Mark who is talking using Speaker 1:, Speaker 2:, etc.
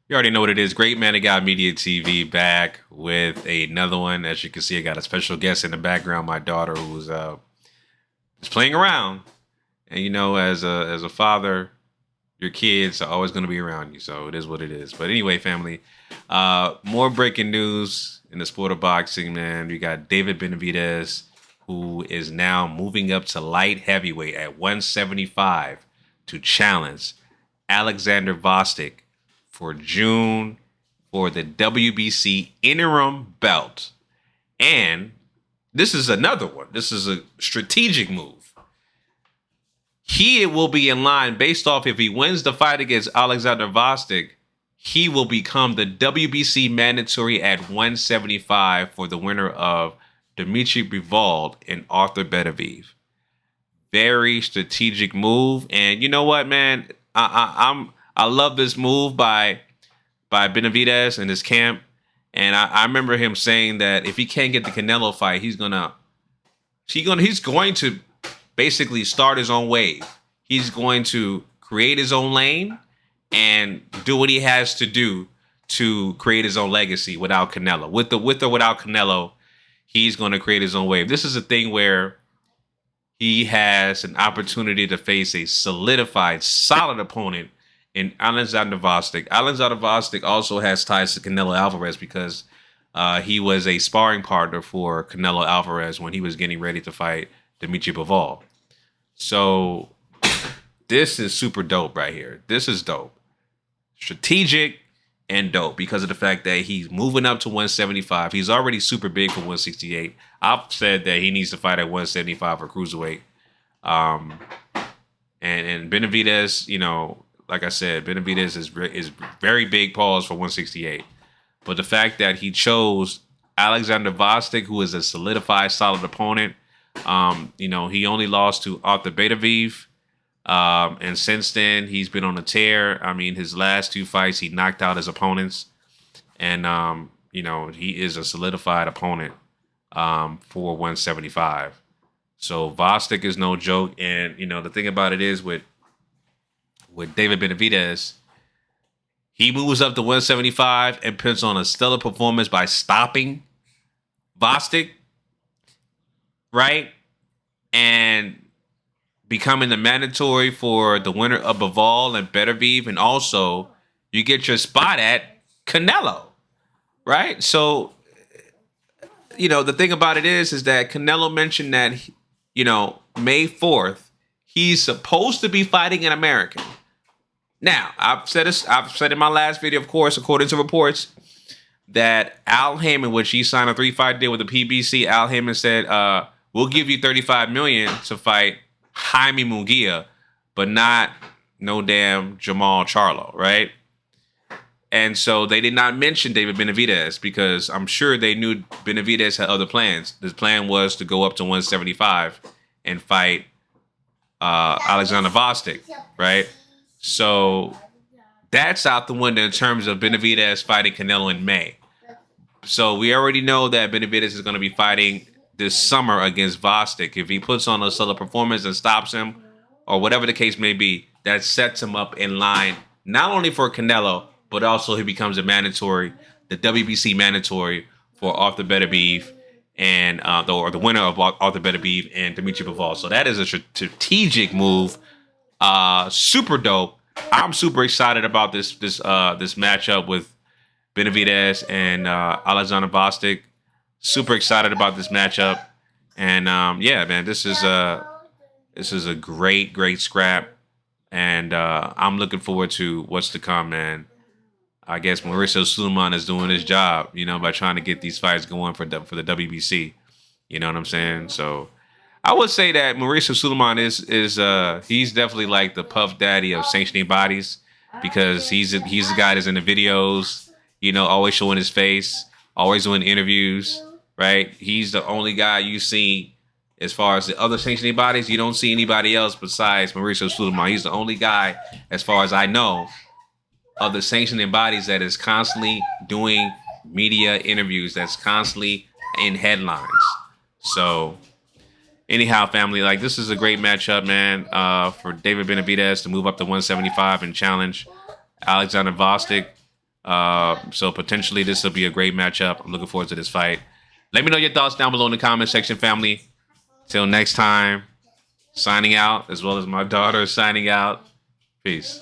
Speaker 1: You already know what it is. Great Man of God Media TV back with another one. As you can see, I got a special guest in the background. My daughter, who's is playing around, and you know, as a father, your kids are always going to be around you. So it is what it is. But anyway, family, more breaking news in the sport of boxing. Man, we got David Benavidez, who is now moving up to light heavyweight at 175 to challenge Oleksandr Gvozdyk for June for the WBC interim belt. And this is another one. This is a strategic move. He will be in line based off if he wins the fight against Oleksandr Gvozdyk, he will become the WBC mandatory at 175 for the winner of Dmitry Bivol and Arthur Benavidez. Very strategic move. And you know what, man? I love this move by Benavidez and his camp. And I remember him saying that if he can't get the Canelo fight, he's going to basically start his own wave. He's going to create his own lane and do what he has to do to create his own legacy without Canelo. With or without Canelo, he's going to create his own wave. This is a thing where he has an opportunity to face a solidified, solid opponent in Oleksandr Gvozdyk. Oleksandr Gvozdyk also has ties to Canelo Alvarez because he was a sparring partner for Canelo Alvarez when he was getting ready to fight Dmitry Bivol. So this is super dope right here. This is dope. Strategic and dope because of the fact that he's moving up to 175. He's already super big for 168. I've said that he needs to fight at 175 for cruiserweight. And Benavidez, you know, like I said, Benavidez is very big pause for 168. But the fact that he chose Oleksandr Gvozdyk, who is a solidified, solid opponent, you know, he only lost to Arthur Benavidez. And since then, he's been on a tear. I mean, his last two fights, he knocked out his opponents. And, you know, he is a solidified opponent for 175. So Gvozdyk is no joke. And, you know, the thing about it is with David Benavidez, he moves up to 175 and puts on a stellar performance by stopping Gvozdyk, right? And becoming the mandatory for the winner of Bivol and Benavidez, and also you get your spot at Canelo, right? So, you know, the thing about it is that Canelo mentioned that, you know, May 4th, he's supposed to be fighting an American. Now, I've said in my last video, of course, according to reports, that Al Haymon, which he signed a 3-fight deal with the PBC, Al Haymon said, we'll give you $35 million to fight Jaime Munguia, but not no damn Jamal Charlo, right? And so they did not mention David Benavidez because I'm sure they knew Benavidez had other plans. His plan was to go up to 175 and fight Oleksandr Gvozdyk, right? So that's out the window in terms of Benavidez fighting Canelo in May. So we already know that Benavidez is going to be fighting this summer against Gvozdyk. If he puts on a solid performance and stops him, or whatever the case may be, that sets him up in line, not only for Canelo, but also he becomes a mandatory, the WBC mandatory for Arthur Benavidez and the winner of Arthur Benavidez and Dmitry Bivol. So that is a strategic move. Super dope. I'm super excited about this matchup with Benavidez and Oleksandr Gvozdyk. Super excited about this matchup, and yeah, man, this is a great scrap, and I'm looking forward to what's to come, man. I guess Mauricio Sulaiman is doing his job, you know, by trying to get these fights going for the WBC. You know what I'm saying? So I would say that Mauricio Sulaiman is he's definitely like the Puff Daddy of sanctioning bodies because he's the guy that's in the videos, you know, always showing his face, always doing interviews. Right, he's the only guy you see as far as the other sanctioning bodies. You don't see anybody else besides Mauricio Sulaiman. He's the only guy, as far as I know, of the sanctioning bodies that is constantly doing media interviews, that's constantly in headlines. So, anyhow, family, like this is a great matchup, man, for David Benavidez to move up to 175 and challenge Oleksandr Gvozdyk. So potentially this will be a great matchup. I'm looking forward to this fight. Let me know your thoughts down below in the comment section, family. Till next time, signing out, as well as my daughter signing out. Peace.